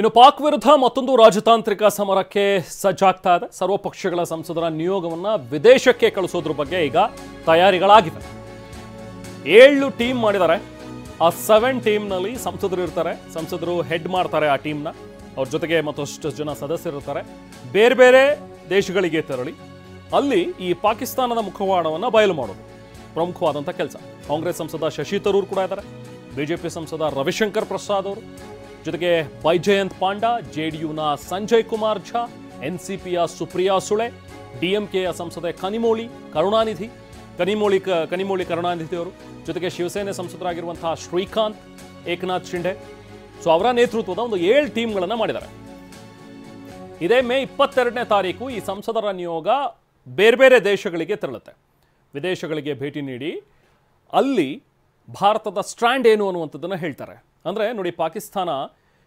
ಇನ್ನು ಪಾಕ್ ವಿರುದ್ಧ ಮತ್ತೊಂದು ರಾಜತಾಂತ್ರಿಕ ಸಮರಕ್ಕೆ ಸಜ್ಜಾಗ್ತಾ ಇದೆ. ಸರ್ವಪಕ್ಷಗಳ ಸಂಸದರ ನಿಯೋಗವನ್ನು ವಿದೇಶಕ್ಕೆ ಕಳಿಸೋದ್ರ ಬಗ್ಗೆ ಈಗ ತಯಾರಿಗಳಾಗಿವೆ. 7 ಟೀಮ್ ಮಾಡಿದ್ದಾರೆ. ಆ 7 ಟೀಮ್ನಲ್ಲಿ ಸಂಸದರು ಇರ್ತಾರೆ. ಸಂಸದರು ಹೆಡ್ ಮಾಡ್ತಾರೆ ಆ ಟೀಮ್ನ. ಅವ್ರ ಜೊತೆಗೆ ಮತ್ತಷ್ಟು ಜನ ಸದಸ್ಯರಿರ್ತಾರೆ. ಬೇರೆ ಬೇರೆ ದೇಶಗಳಿಗೆ ತೆರಳಿ ಅಲ್ಲಿ ಈ ಪಾಕಿಸ್ತಾನದ ಮುಖವಾಡವನ್ನು ಬಯಲು ಮಾಡೋದು ಪ್ರಮುಖವಾದಂಥ ಕೆಲಸ. ಕಾಂಗ್ರೆಸ್ ಸಂಸದ ಶಶಿ ತರೂರ್ ಕೂಡ ಇದ್ದಾರೆ. ಬಿಜೆಪಿ ಸಂಸದ ರವಿಶಂಕರ್ ಪ್ರಸಾದ್ ಅವರು, ಜೊತೆಗೆ ಬೈಜಯಂತ್ ಪಾಂಡಾ, ಜೆಡಿಯುನ ಸಂಜಯ್ ಕುಮಾರ್ ಝಾ, ಎನ್ಸಿಪಿಯ ಸುಪ್ರಿಯಾ ಸುಳೆ, ಡಿಎಂಕೆಯ ಸಂಸದೆ ಕನಿಮೋಳಿ ಕರುಣಾನಿಧಿ ಅವರು, ಜೊತೆಗೆ ಶಿವಸೇನೆ ಸಂಸದರಾಗಿರುವಂತಹ ಶ್ರೀಕಾಂತ್, ಏಕನಾಥ್ ಶಿಂಡೆ. ಸೊ ಅವರ ನೇತೃತ್ವದ ಒಂದು 7 ಟೀಮ್ಗಳನ್ನು ಮಾಡಿದ್ದಾರೆ. ಇದೇ ಮೇ 22ನೇ ತಾರೀಕು ಈ ಸಂಸದರ ನಿಯೋಗ ಬೇರೆ ಬೇರೆ ದೇಶಗಳಿಗೆ ತೆರಳುತ್ತೆ. ವಿದೇಶಗಳಿಗೆ ಭೇಟಿ ನೀಡಿ ಅಲ್ಲಿ ಭಾರತದ ಸ್ಟ್ಯಾಂಡ್ ಏನು ಅನ್ನುವಂಥದ್ದನ್ನು ಹೇಳ್ತಾರೆ. ಅಂದರೆ ನೋಡಿ, ಪಾಕಿಸ್ತಾನ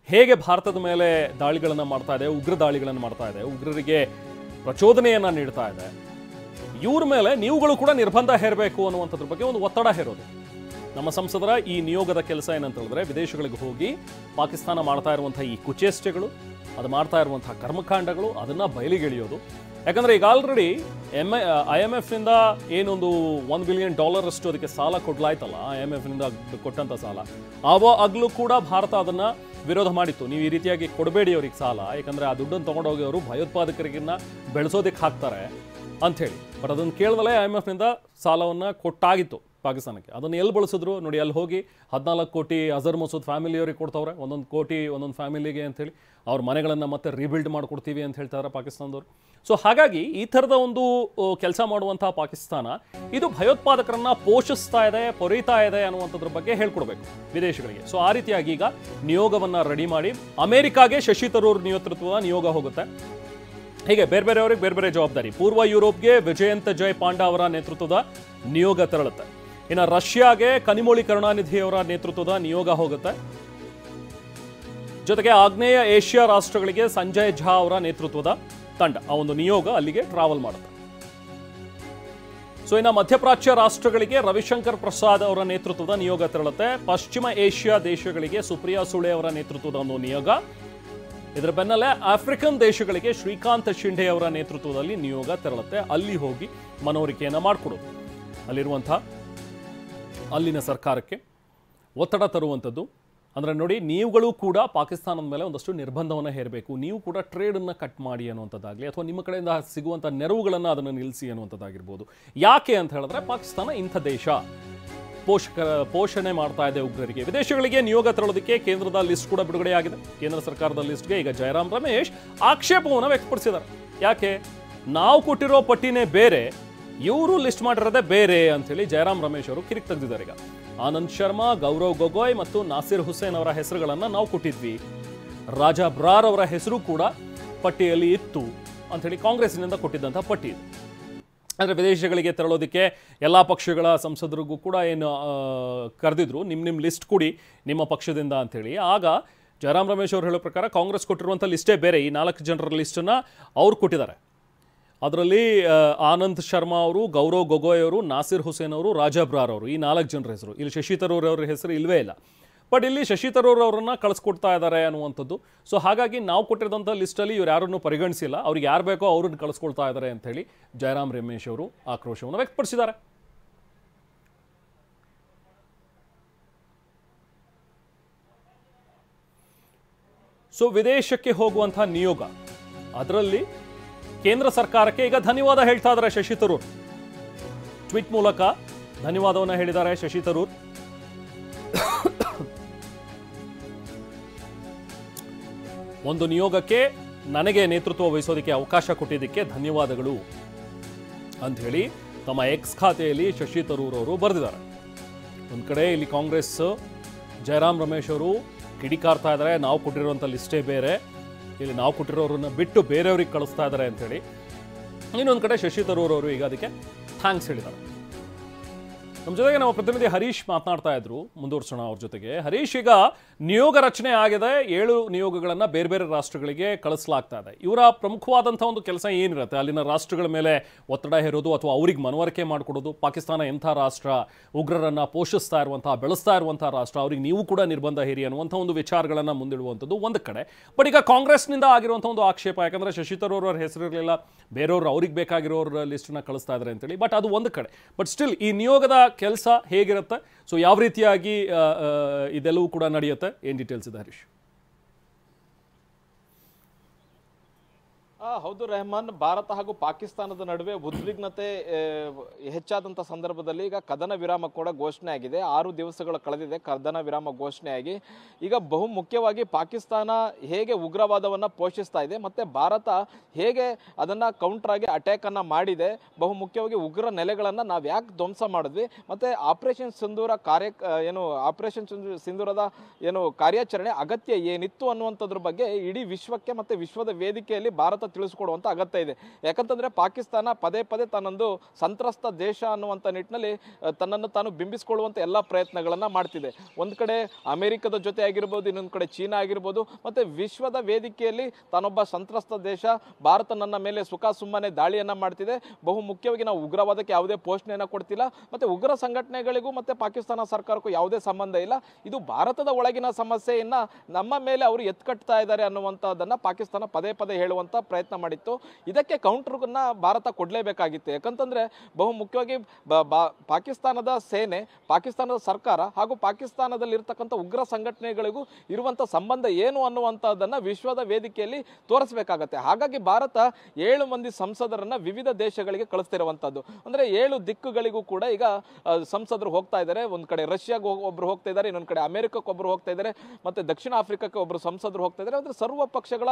ಹೇಗೆ ಭಾರತದ ಮೇಲೆ ದಾಳಿಗಳನ್ನು ಮಾಡ್ತಾ ಇದೆ, ಉಗ್ರ ದಾಳಿಗಳನ್ನು ಮಾಡ್ತಾ ಇದೆ, ಉಗ್ರರಿಗೆ ಪ್ರಚೋದನೆಯನ್ನು ನೀಡ್ತಾ ಇದೆ, ಇವ್ರ ಮೇಲೆ ನೀವುಗಳು ಕೂಡ ನಿರ್ಬಂಧ ಹೇರಬೇಕು ಅನ್ನುವಂಥದ್ರ ಬಗ್ಗೆ ಒಂದು ಒತ್ತಡ ಹೇರೋದು. ನಮ್ಮ ಸಂಸದರ ಈ ನಿಯೋಗದ ಕೆಲಸ ಏನಂತ ಹೇಳಿದ್ರೆ, ವಿದೇಶಗಳಿಗೆ ಹೋಗಿ ಪಾಕಿಸ್ತಾನ ಮಾಡ್ತಾ ಇರುವಂಥ ಈ ಕುಚೇಷ್ಟೆಗಳು, ಅದು ಮಾಡ್ತಾ ಇರುವಂಥ ಕರ್ಮಕಾಂಡಗಳು, ಅದನ್ನು ಬಯಲಿಗೆಳೆಯೋದು. ಯಾಕಂದರೆ ಈಗ ಆಲ್ರೆಡಿ IMFನಿಂದ ಏನೊಂದು $1 ಬಿಲಿಯನ್ ಅಷ್ಟು ಅದಕ್ಕೆ ಸಾಲ ಕೊಡ್ಲಾಯ್ತಲ್ಲ, IMFನಿಂದ ಕೊಟ್ಟಂಥ ಸಾಲ, ಆಗಲೂ ಕೂಡ ಭಾರತ ಅದನ್ನು ವಿರೋಧ ಮಾಡಿತ್ತು. ನೀವು ಈ ರೀತಿಯಾಗಿ ಕೊಡಬೇಡಿ ಅವ್ರಿಗೆ ಸಾಲ, ಯಾಕಂದರೆ ಆ ದುಡ್ಡನ್ನು ತೊಗೊಂಡೋಗಿ ಅವರು ಭಯೋತ್ಪಾದಕರಿಗಿನ್ನ ಬೆಳೆಸೋದಕ್ಕೆ ಹಾಕ್ತಾರೆ ಅಂಥೇಳಿ. ಬಟ್ ಅದನ್ನು ಕೇಳ್ದಲೇ IMFನಿಂದ ಸಾಲವನ್ನು ಕೊಟ್ಟಾಗಿತ್ತು ಪಾಕಿಸ್ತಾನಕ್ಕೆ. ಅದನ್ನು ಎಲ್ಲಿ ಬಳಸಿದ್ರು ನೋಡಿ, ಅಲ್ಲಿ ಹೋಗಿ 14 ಕೋಟಿ ಅಜರ್ ಮಸೂದ್ ಫ್ಯಾಮಿಲಿಯವರಿಗೆ ಕೊಡ್ತವ್ರೆ, 1 ಕೋಟಿ ಒಂದೊಂದು ಫ್ಯಾಮಿಲಿಗೆ ಅಂಥೇಳಿ. ಅವ್ರ ಮನೆಗಳನ್ನು ಮತ್ತೆ ರೀಬಿಲ್ಡ್ ಮಾಡಿಕೊಡ್ತೀವಿ ಅಂತ ಹೇಳ್ತಾರೆ ಪಾಕಿಸ್ತಾನದವರು. ಸೊ ಹಾಗಾಗಿ ಈ ಥರದ ಒಂದು ಕೆಲಸ ಮಾಡುವಂತಹ ಪಾಕಿಸ್ತಾನ ಇದು ಭಯೋತ್ಪಾದಕರನ್ನ ಪೋಷಿಸ್ತಾ ಇದೆ, ಪೊರೀತಾ ಇದೆ ಅನ್ನುವಂಥದ್ರ ಬಗ್ಗೆ ಹೇಳ್ಕೊಡ್ಬೇಕು ವಿದೇಶಗಳಿಗೆ. ಸೊ ಆ ರೀತಿಯಾಗಿ ಈಗ ನಿಯೋಗವನ್ನು ರೆಡಿ ಮಾಡಿ ಅಮೆರಿಕಾಗೆ ಶಶಿ ತರೂರ್ ನೇತೃತ್ವದ ನಿಯೋಗ ಹೋಗುತ್ತೆ. ಹೀಗೆ ಬೇರೆ ಬೇರೆಯವ್ರಿಗೆ ಬೇರೆ ಬೇರೆ ಜವಾಬ್ದಾರಿ. ಪೂರ್ವ ಯುರೋಪ್ಗೆ ವಿಜಯಂತ್ ಜಯ್ ಪಾಂಡಾ ಅವರ ನೇತೃತ್ವದ ನಿಯೋಗ ತೆರಳುತ್ತೆ. ಇನ್ನು ರಷ್ಯಾಗೆ ಕನಿಮೋಳಿ ಕರುಣಾನಿಧಿ ಅವರ ನೇತೃತ್ವದ ನಿಯೋಗ ಹೋಗುತ್ತೆ. ಜೊತೆಗೆ ಆಗ್ನೇಯ ಏಷ್ಯಾ ರಾಷ್ಟ್ರಗಳಿಗೆ ಸಂಜಯ್ ಝಾ ಅವರ ನೇತೃತ್ವದ ತಂಡ, ಆ ಒಂದು ನಿಯೋಗ ಅಲ್ಲಿಗೆ ಟ್ರಾವೆಲ್ ಮಾಡುತ್ತೆ. ಸೊ ಇನ್ನು ಮಧ್ಯಪ್ರಾಚ್ಯ ರಾಷ್ಟ್ರಗಳಿಗೆ ರವಿಶಂಕರ್ ಪ್ರಸಾದ್ ಅವರ ನೇತೃತ್ವದ ನಿಯೋಗ ತೆರಳುತ್ತೆ. ಪಶ್ಚಿಮ ಏಷ್ಯಾ ದೇಶಗಳಿಗೆ ಸುಪ್ರಿಯಾ ಸುಳೆ ಅವರ ನೇತೃತ್ವದ ಒಂದು ನಿಯೋಗ. ಇದರ ಬೆನ್ನಲ್ಲೇ ಆಫ್ರಿಕನ್ ದೇಶಗಳಿಗೆ ಶ್ರೀಕಾಂತ್ ಶಿಂಡೆ ಅವರ ನೇತೃತ್ವದಲ್ಲಿ ನಿಯೋಗ ತೆರಳುತ್ತೆ. ಅಲ್ಲಿ ಹೋಗಿ ಮನವರಿಕೆಯನ್ನು ಮಾಡಿಕೊಡೋದು, ಅಲ್ಲಿನ ಸರ್ಕಾರಕ್ಕೆ ಒತ್ತಡ ತರುವಂಥದ್ದು. ಅಂದರೆ ನೋಡಿ, ನೀವುಗಳು ಕೂಡ ಪಾಕಿಸ್ತಾನದ ಮೇಲೆ ಒಂದಷ್ಟು ನಿರ್ಬಂಧವನ್ನು ಹೇರಬೇಕು, ನೀವು ಕೂಡ ಟ್ರೇಡನ್ನು ಕಟ್ ಮಾಡಿ ಅನ್ನುವಂಥದ್ದಾಗಲಿ, ಅಥವಾ ನಿಮ್ಮ ಕಡೆಯಿಂದ ಸಿಗುವಂಥ ನೆರವುಗಳನ್ನು ಅದನ್ನು ನಿಲ್ಲಿಸಿ ಅನ್ನುವಂಥದ್ದಾಗಿರ್ಬೋದು. ಯಾಕೆ ಅಂತ ಹೇಳಿದ್ರೆ, ಪಾಕಿಸ್ತಾನ ಇಂಥ ದೇಶ, ಪೋಷಣೆ ಮಾಡ್ತಾ ಇದೆ ಉಗ್ರರಿಗೆ. ವಿದೇಶಗಳಿಗೆ ನಿಯೋಗ ತೆರಳೋದಕ್ಕೆ ಕೇಂದ್ರದ ಲಿಸ್ಟ್ ಕೂಡ ಬಿಡುಗಡೆಯಾಗಿದೆ. ಕೇಂದ್ರ ಸರ್ಕಾರದ ಲಿಸ್ಟ್ಗೆ ಈಗ ಜಯರಾಮ್ ರಮೇಶ್ ಆಕ್ಷೇಪವನ್ನು ವ್ಯಕ್ತಪಡಿಸಿದ್ದಾರೆ. ಯಾಕೆ, ನಾವು ಕೊಟ್ಟಿರೋ ಪಟ್ಟಿನೇ ಬೇರೆ, ಇವರು ಲಿಸ್ಟ್ ಮಾಡಿರೋದೇ ಬೇರೆ ಅಂತೇಳಿ ಜಯರಾಮ್ ರಮೇಶ್ ಅವರು ಕಿರಿಕ್ ತೆಗೆದಿದ್ದಾರೆ. ಈಗ ಆನಂದ್ ಶರ್ಮಾ, ಗೌರವ್ ಗೊಗೊಯ್ ಮತ್ತು ನಾಸಿರ್ ಹುಸೇನ್ ಅವರ ಹೆಸರುಗಳನ್ನು ನಾವು ಕೊಟ್ಟಿದ್ವಿ, ರಾಜಾ ಬ್ರಾರ್ ಅವರ ಹೆಸರು ಕೂಡ ಪಟ್ಟಿಯಲ್ಲಿ ಇತ್ತು ಅಂಥೇಳಿ ಕಾಂಗ್ರೆಸ್ನಿಂದ ಕೊಟ್ಟಿದ್ದಂಥ ಪಟ್ಟಿ ಇದು. ಅಂದರೆ ವಿದೇಶಗಳಿಗೆ ತೆರಳೋದಕ್ಕೆ ಎಲ್ಲ ಪಕ್ಷಗಳ ಸಂಸದರಿಗೂ ಕೂಡ ಏನು ಕರೆದಿದ್ರು, ನಿಮ್ಮ ಲಿಸ್ಟ್ ಕೊಡಿ ನಿಮ್ಮ ಪಕ್ಷದಿಂದ ಅಂಥೇಳಿ. ಆಗ ಜಯರಾಮ್ ರಮೇಶ್ ಅವರು ಹೇಳೋ ಪ್ರಕಾರ ಕಾಂಗ್ರೆಸ್ ಕೊಟ್ಟಿರುವಂಥ ಲಿಸ್ಟೇ ಬೇರೆ, ಈ 4 ಜನರ ಲಿಸ್ಟನ್ನು ಅವ್ರು ಕೊಟ್ಟಿದ್ದಾರೆ. ಅದರಲ್ಲಿ ಆನಂದ್ ಶರ್ಮಾ ಅವರು, ಗೌರವ್ ಗೊಗೊಯ್ ಅವರು, ನಾಸಿರ್ ಹುಸೇನ್ ಅವರು, ರಾಜಾ ಬ್ರಾರ್ ಅವರು, ಈ 4 ಜನರ ಹೆಸರು. ಇಲ್ಲಿ ಶಶಿ ತರೂರ್ ಅವರ ಹೆಸರು ಇಲ್ಲವೇ ಇಲ್ಲ. ಬಟ್ ಇಲ್ಲಿ ಶಶಿ ತರೂರ್ ಅವರನ್ನು ಕಳಿಸ್ಕೊಡ್ತಾ ಇದ್ದಾರೆ ಅನ್ನುವಂಥದ್ದು. ಸೊ ಹಾಗಾಗಿ ನಾವು ಕೊಟ್ಟಿರೋಂಥ ಲಿಸ್ಟಲ್ಲಿ ಇವ್ರು ಯಾರನ್ನು ಪರಿಗಣಿಸಿಲ್ಲ, ಅವ್ರಿಗೆ ಯಾರು ಬೇಕೋ ಅವ್ರನ್ನ ಕಳಿಸ್ಕೊಳ್ತಾ ಇದ್ದಾರೆ ಅಂತೇಳಿ ಜಯರಾಮ್ ರಮೇಶ್ ಅವರು ಆಕ್ರೋಶವನ್ನು ವ್ಯಕ್ತಪಡಿಸಿದ್ದಾರೆ. ಸೊ ವಿದೇಶಕ್ಕೆ ಹೋಗುವಂಥ ನಿಯೋಗ, ಅದರಲ್ಲಿ ಕೇಂದ್ರ ಸರ್ಕಾರಕ್ಕೆ ಈಗ ಧನ್ಯವಾದ ಹೇಳ್ತಾ ಇದ್ದಾರೆ ಶಶಿ ತರೂರ್. ಟ್ವೀಟ್ ಮೂಲಕ ಧನ್ಯವಾದವನ್ನು ಹೇಳಿದ್ದಾರೆ ಶಶಿ ತರೂರ್. ಒಂದು ನಿಯೋಗಕ್ಕೆ ನನಗೆ ನೇತೃತ್ವ ವಹಿಸೋದಕ್ಕೆ ಅವಕಾಶ ಕೊಟ್ಟಿದ್ದಕ್ಕೆ ಧನ್ಯವಾದಗಳು ಅಂತ ಹೇಳಿ ತಮ್ಮ ಎಕ್ಸ್ ಖಾತೆಯಲ್ಲಿ ಶಶಿ ತರೂರ್ ಅವರು ಬರೆದಿದ್ದಾರೆ. ಒಂದು ಕಡೆ ಇಲ್ಲಿ ಕಾಂಗ್ರೆಸ್ ಜಯರಾಮ್ ರಮೇಶ್ ಅವರು ಕಿಡಿಕಾರ್ತಾ ಇದ್ದಾರೆ, ನಾವು ಕೊಟ್ಟಿರುವಂಥ ಲಿಸ್ಟೇ ಬೇರೆ, ಇಲ್ಲಿ ನಾವು ಕೊಟ್ಟಿರೋರನ್ನ ಬಿಟ್ಟು ಬೇರೆಯವ್ರಿಗೆ ಕಳಿಸ್ತಾ ಇದ್ದಾರೆ ಅಂಥೇಳಿ. ಇನ್ನೊಂದು ಕಡೆ ಶಶಿ ತರೂರ್ ಅವರು ಈಗ ಅದಕ್ಕೆ ಥ್ಯಾಂಕ್ಸ್ ಹೇಳಿದ್ದಾರೆ. ನಮ್ಮ ಜೊತೆಗೆ ನಮ್ಮ ಪ್ರತಿನಿಧಿ ಹರೀಶ್ ಮಾತನಾಡ್ತಾ ಇದ್ರು, ಮುಂದುವರ್ಸೋಣ ಅವ್ರ ಜೊತೆಗೆ. ಹರೀಶ್, ಈಗ ನಿಯೋಗ ರಚನೆ ಆಗಿದೆ, 7 ನಿಯೋಗಗಳನ್ನು ಬೇರೆ ಬೇರೆ ರಾಷ್ಟ್ರಗಳಿಗೆ ಕಳಿಸಲಾಗ್ತಾ ಇದೆ. ಇವರ ಪ್ರಮುಖವಾದಂಥ ಒಂದು ಕೆಲಸ ಏನಿರುತ್ತೆ? ಅಲ್ಲಿನ ರಾಷ್ಟ್ರಗಳ ಮೇಲೆ ಒತ್ತಡ ಹೇರೋದು ಅಥವಾ ಅವ್ರಿಗೆ ಮನವರಿಕೆ ಮಾಡಿಕೊಡೋದು? ಪಾಕಿಸ್ತಾನ ಎಂಥ ರಾಷ್ಟ್ರ, ಉಗ್ರರನ್ನ ಪೋಷಿಸ್ತಾ ಇರುವಂತಹ, ಬೆಳೆಸ್ತಾ ಇರುವಂತಹ ರಾಷ್ಟ್ರ, ಅವ್ರಿಗೆ ನೀವು ಕೂಡ ನಿರ್ಬಂಧ ಹೇರಿ ಅನ್ನುವಂಥ ಒಂದು ವಿಚಾರಗಳನ್ನು ಮುಂದಿಡುವಂಥದ್ದು ಒಂದು ಕಡೆ. ಬಟ್ ಈಗ ಕಾಂಗ್ರೆಸ್ನಿಂದ ಆಗಿರುವಂಥ ಒಂದು ಆಕ್ಷೇಪ, ಯಾಕಂದ್ರೆ ಶಶಿ ತರೂರ್ ಅವ್ರ ಹೆಸರಿರಲಿಲ್ಲ, ಬೇರೆಯವರು ಅವ್ರಿಗೆ ಬೇಕಾಗಿರೋರ ಲಿಸ್ಟನ್ನ ಕಳಿಸ್ತಾ ಇದ್ದಾರೆ ಅಂತೇಳಿ. ಬಟ್ ಅದು ಒಂದು ಕಡೆ. ಬಟ್ ಸ್ಟಿಲ್ ಈ ನಿಯೋಗದ ಕೆಲಸ ಹೇಗಿರುತ್ತೆ, ಸೊ ಯಾವ ರೀತಿಯಾಗಿ ಇದೆಲ್ಲವೂ ಕೂಡ ನಡೆಯುತ್ತೆ, ಏನ್ ಡೀಟೇಲ್ಸ್ ಇದೆ ಹರೀಶ್? ಹೌದು ರೆಹಮಾನ್, ಭಾರತ ಹಾಗೂ ಪಾಕಿಸ್ತಾನದ ನಡುವೆ ಉದ್ವಿಗ್ನತೆ ಹೆಚ್ಚಾದಂಥ ಸಂದರ್ಭದಲ್ಲಿ ಈಗ ಕದನ ವಿರಾಮ ಕೂಡ ಘೋಷಣೆ ಆಗಿದೆ. 6 ದಿವಸಗಳ ಕಳೆದಿದೆ ಕದನ ವಿರಾಮ ಘೋಷಣೆಯಾಗಿ. ಈಗ ಬಹು ಮುಖ್ಯವಾಗಿ ಪಾಕಿಸ್ತಾನ ಹೇಗೆ ಉಗ್ರವಾದವನ್ನು ಪೋಷಿಸ್ತಾ ಇದೆ ಮತ್ತು ಭಾರತ ಹೇಗೆ ಅದನ್ನು ಕೌಂಟ್ರಾಗಿ ಅಟ್ಯಾಕನ್ನು ಮಾಡಿದೆ, ಬಹು ಮುಖ್ಯವಾಗಿ ಉಗ್ರ ನೆಲೆಗಳನ್ನು ನಾವು ಯಾಕೆ ಧ್ವಂಸ ಮಾಡಿದ್ವಿ, ಮತ್ತು ಆಪರೇಷನ್ ಸಿಂಧೂರ ಆಪರೇಷನ್ ಸಿಂಧೂರದ ಕಾರ್ಯಾಚರಣೆ ಅಗತ್ಯ ಏನಿತ್ತು ಅನ್ನುವಂಥದ್ರ ಬಗ್ಗೆ ಇಡೀ ವಿಶ್ವಕ್ಕೆ ಮತ್ತು ವಿಶ್ವದ ವೇದಿಕೆಯಲ್ಲಿ ಭಾರತ ತಿಳಿಸಿಕೊಡುವಂತ ಅಗತ್ಯ ಇದೆ. ಯಾಕಂತಂದ್ರೆ ಪಾಕಿಸ್ತಾನ ಪದೇ ಪದೇ ತನ್ನೊಂದು ಸಂತ್ರಸ್ತ ದೇಶ ಅನ್ನುವಂಥ ನಿಟ್ಟಿನಲ್ಲಿ ತನ್ನನ್ನು ತಾನು ಬಿಂಬಿಸಿಕೊಳ್ಳುವಂತ ಎಲ್ಲ ಪ್ರಯತ್ನಗಳನ್ನ ಮಾಡ್ತಿದೆ. ಒಂದು ಕಡೆ ಅಮೆರಿಕದ ಜೊತೆ ಆಗಿರ್ಬೋದು, ಇನ್ನೊಂದು ಕಡೆ ಚೀನಾ ಆಗಿರ್ಬೋದು, ಮತ್ತೆ ವಿಶ್ವದ ವೇದಿಕೆಯಲ್ಲಿ ತಾನೊಬ್ಬ ಸಂತ್ರಸ್ತ ದೇಶ, ಭಾರತ ನನ್ನ ಮೇಲೆ ಸುಖ ಸುಮ್ಮನೆ ದಾಳಿಯನ್ನ ಮಾಡ್ತಿದೆ. ಬಹು ಮುಖ್ಯವಾಗಿ ನಾವು ಉಗ್ರವಾದಕ್ಕೆ ಯಾವುದೇ ಪೋಷಣೆಯನ್ನ ಕೊಡ್ತಿಲ್ಲ, ಮತ್ತೆ ಉಗ್ರ ಸಂಘಟನೆಗಳಿಗೂ ಮತ್ತೆ ಪಾಕಿಸ್ತಾನ ಸರ್ಕಾರಕ್ಕೂ ಯಾವುದೇ ಸಂಬಂಧ ಇಲ್ಲ. ಇದು ಭಾರತದ ಒಳಗಿನ ಸಮಸ್ಯೆಯನ್ನ ನಮ್ಮ ಮೇಲೆ ಅವರು ಎತ್ಕಟ್ತಾ ಇದ್ದಾರೆ ಅನ್ನುವಂಥದ್ದನ್ನ ಪಾಕಿಸ್ತಾನ ಪದೇ ಪದೇ ಹೇಳುವಂತ ಪ್ರಯತ್ನ ಮಾಡಿತ್ತು. ಇದಕ್ಕೆ ಕೌಂಟರ್ನ ಭಾರತ ಕೊಡಲೇಬೇಕಾಗಿತ್ತು. ಯಾಕಂತಂದ್ರೆ ಬಹು ಮುಖ್ಯವಾಗಿ ಪಾಕಿಸ್ತಾನದ ಸೇನೆ, ಪಾಕಿಸ್ತಾನದ ಸರ್ಕಾರ ಹಾಗೂ ಪಾಕಿಸ್ತಾನದಲ್ಲಿರ್ತಕ್ಕಂಥ ಉಗ್ರ ಸಂಘಟನೆಗಳಿಗೂ ಇರುವಂತ ಸಂಬಂಧ ಏನು ಅನ್ನುವಂಥದ್ದನ್ನ ವಿಶ್ವದ ವೇದಿಕೆಯಲ್ಲಿ ತೋರಿಸಬೇಕಾಗತ್ತೆ. ಹಾಗಾಗಿ ಭಾರತ 7 ಮಂದಿ ಸಂಸದರನ್ನ ವಿವಿಧ ದೇಶಗಳಿಗೆ ಕಳಿಸ್ತಿರುವಂತದ್ದು. ಅಂದ್ರೆ 7 ದಿಕ್ಕುಗಳಿಗೂ ಕೂಡ ಈಗ ಸಂಸದರು ಹೋಗ್ತಾ ಇದ್ದಾರೆ. ಒಂದ್ ಕಡೆ ರಷ್ಯಾಗೆ ಒಬ್ರು ಹೋಗ್ತಾ ಇದ್ದಾರೆ, ಇನ್ನೊಂದ್ ಕಡೆ ಅಮೆರಿಕಕ್ಕೆ ಒಬ್ರು ಹೋಗ್ತಾ ಇದ್ದಾರೆ, ಮತ್ತೆ ದಕ್ಷಿಣ ಆಫ್ರಿಕಾಕ್ಕೆ ಒಬ್ರು ಸಂಸದರು ಹೋಗ್ತಾ ಇದ್ದಾರೆ. ಅಂದ್ರೆ ಸರ್ವ ಪಕ್ಷಗಳ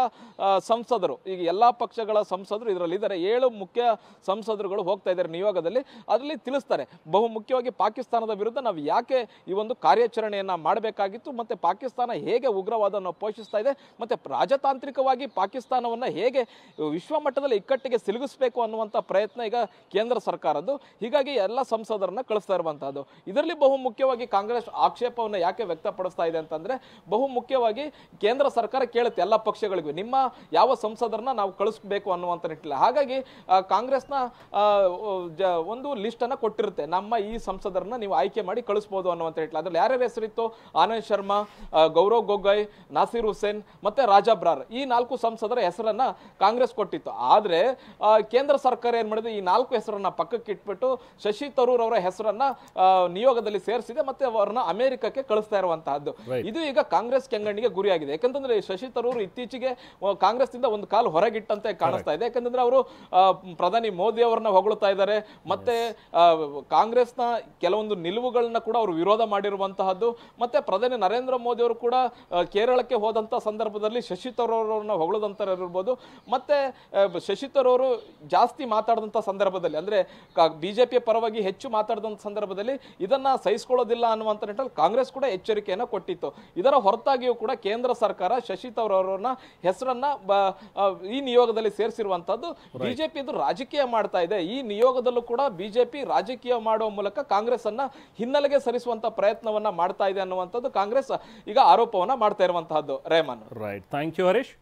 ಸಂಸದರು, ಈಗ ಎಲ್ಲಾ ಪಕ್ಷಗಳ ಸಂಸದರು ಇದರಲ್ಲಿ ಇದ್ದಾರೆ. 7 ಮುಖ್ಯ ಸಂಸದರುಗಳು ಹೋಗ್ತಾ ಇದ್ದಾರೆ ನಿಯೋಗದಲ್ಲಿ. ಅದರಲ್ಲಿ ತಿಳಿಸ್ತಾರೆ ಬಹು ಮುಖ್ಯವಾಗಿ ಪಾಕಿಸ್ತಾನದ ವಿರುದ್ಧ ನಾವು ಯಾಕೆ ಈ ಒಂದು ಕಾರ್ಯಾಚರಣೆಯನ್ನ ಮಾಡಬೇಕಾಗಿತ್ತು, ಮತ್ತೆ ಪಾಕಿಸ್ತಾನ ಹೇಗೆ ಉಗ್ರವಾದವನ್ನು ಪೋಷಿಸ್ತಾ ಇದೆ, ಮತ್ತೆ ರಾಜತಾಂತ್ರಿಕವಾಗಿ ಪಾಕಿಸ್ತಾನವನ್ನ ಹೇಗೆ ವಿಶ್ವ ಮಟ್ಟದಲ್ಲಿ ಇಕ್ಕಟ್ಟಿಗೆ ಸಿಲುಗಿಸಬೇಕು ಅನ್ನುವಂತ ಪ್ರಯತ್ನ ಈಗ ಕೇಂದ್ರ ಸರ್ಕಾರದ್ದು. ಹೀಗಾಗಿ ಎಲ್ಲ ಸಂಸದರನ್ನ ಕಳಿಸ್ತಾ ಇರುವಂತಹದ್ದು. ಇದರಲ್ಲಿ ಬಹು ಮುಖ್ಯವಾಗಿ ಕಾಂಗ್ರೆಸ್ ಆಕ್ಷೇಪವನ್ನು ಯಾಕೆ ವ್ಯಕ್ತಪಡಿಸ್ತಾ ಇದೆ ಅಂತಂದ್ರೆ, ಬಹು ಮುಖ್ಯವಾಗಿ ಕೇಂದ್ರ ಸರ್ಕಾರ ಕೇಳುತ್ತೆ ಎಲ್ಲ ಪಕ್ಷಗಳಿಗೂ, ನಿಮ್ಮ ಯಾವ ಸಂಸದರನ್ನ ನಾವು ಕಳಿಸ್ಬೇಕು ಅನ್ನುವಂತ ನಿಟ್ಟಿಲ್ಲ. ಹಾಗಾಗಿ ಕಾಂಗ್ರೆಸ್ನ ಒಂದು ಲಿಸ್ಟ್ ಅನ್ನ ಕೊಟ್ಟಿರುತ್ತೆ, ನಮ್ಮ ಈ ಸಂಸದರನ್ನ ನೀವು ಆಯ್ಕೆ ಮಾಡಿ ಕಳಿಸಬಹುದು ಅನ್ನುವಂತ ನಿಟ್ಟಿಲ್ಲ. ಅದ್ರಲ್ಲಿ ಯಾರ್ಯಾರ ಹೆಸರಿತ್ತು? ಆನಂದ್ ಶರ್ಮಾ, ಗೌರವ್ ಗೊಗೊಯ್, ನಾಸೀರ್ ಹುಸೇನ್ ಮತ್ತೆ ರಾಜಾ ಬ್ರಾರ್, ಈ 4 ಸಂಸದರ ಹೆಸರನ್ನ ಕಾಂಗ್ರೆಸ್ ಕೊಟ್ಟಿತ್ತು. ಆದ್ರೆ ಕೇಂದ್ರ ಸರ್ಕಾರ ಏನ್ ಮಾಡಿದೆ, ಈ 4 ಹೆಸರನ್ನ ಪಕ್ಕಕ್ಕೆ ಇಟ್ಬಿಟ್ಟು ಶಶಿ ತರೂರ್ ಅವರ ಹೆಸರನ್ನ ನಿಯೋಗದಲ್ಲಿ ಸೇರಿಸಿದೆ, ಮತ್ತೆ ಅವರನ್ನ ಅಮೆರಿಕಕ್ಕೆ ಕಳಿಸ್ತಾ ಇರುವಂತಹದ್ದು. ಇದು ಈಗ ಕಾಂಗ್ರೆಸ್ ಕೆಂಗಣ್ಣಿಗೆ ಗುರಿಯಾಗಿದೆ. ಯಾಕಂತಂದ್ರೆ ಶಶಿ ತರೂರ್ ಇತ್ತೀಚೆಗೆ ಕಾಂಗ್ರೆಸ್ ಇಂದ ಒಂದು ಕಾಲು ಹೊರಗಿಟ್ಟಂತೆ ಕಾಣಿಸ್ತಾ ಇದೆ. ಯಾಕಂದ್ರೆ ಅವರು ಪ್ರಧಾನಿ ಮೋದಿ ಅವರನ್ನ ಹೊಗಳುತ್ತಾ ಇದ್ದಾರೆ, ಮತ್ತೆ ಕಾಂಗ್ರೆಸ್ನ ಕೆಲವೊಂದು ನಿಲುವುಗಳನ್ನ ಕೂಡ ಅವರು ವಿರೋಧ ಮಾಡಿರುವಂತಹದ್ದು. ಮತ್ತೆ ಪ್ರಧಾನಿ ನರೇಂದ್ರ ಮೋದಿ ಅವರು ಕೂಡ ಕೇರಳಕ್ಕೆ ಹೋದಂತ ಸಂದರ್ಭದಲ್ಲಿ ಶಶಿ ತರೂರ್ ಅವರನ್ನ ಹೊಗಳದಂತಿರ್ಬೋದು, ಮತ್ತೆ ಶಶಿ ತರೂರ್ ಜಾಸ್ತಿ ಮಾತಾಡಿದಂತ ಸಂದರ್ಭದಲ್ಲಿ, ಅಂದ್ರೆ ಬಿಜೆಪಿಯ ಪರವಾಗಿ ಹೆಚ್ಚು ಮಾತಾಡಿದಂತ ಸಂದರ್ಭದಲ್ಲಿ ಇದನ್ನ ಸಹಿಸಿಕೊಳ್ಳೋದಿಲ್ಲ ಅನ್ನುವಂತ ನಿಟ್ಟಿನಲ್ಲಿ ಕಾಂಗ್ರೆಸ್ ಕೂಡ ಎಚ್ಚರಿಕೆಯನ್ನ ಕೊಟ್ಟಿತ್ತು. ಇದರ ಹೊರತಾಗಿಯೂ ಕೂಡ ಕೇಂದ್ರ ಸರ್ಕಾರ ಶಶಿ ತರೂರ್ ಅವರನ್ನ ಹೆಸರನ್ನ ಈ ನಿಯೋಗದಲ್ಲಿ ಸೇರಿಸಿರುವಂತದ್ದು. ಬಿಜೆಪಿ ಇದು ರಾಜಕೀಯ ಮಾಡ್ತಾ ಇದೆ. ಈ ನಿಯೋಗದಲ್ಲೂ ಕೂಡ ಬಿಜೆಪಿ ರಾಜಕೀಯ ಮಾಡುವ ಮೂಲಕ ಕಾಂಗ್ರೆಸ್ ಅನ್ನ ಹಿನ್ನೆಲೆಗೆ ಸರಿಸುವಂತ ಪ್ರಯತ್ನವನ್ನ ಮಾಡ್ತಾ ಇದೆ ಅನ್ನುವಂಥದ್ದು ಕಾಂಗ್ರೆಸ್ ಈಗ ಆರೋಪವನ್ನ ಮಾಡ್ತಾ ಇರುವಂತಹದ್ದು. ರೇಮನ್, ರೈಟ್, ಥ್ಯಾಂಕ್ ಯು ಹರೀಶ್.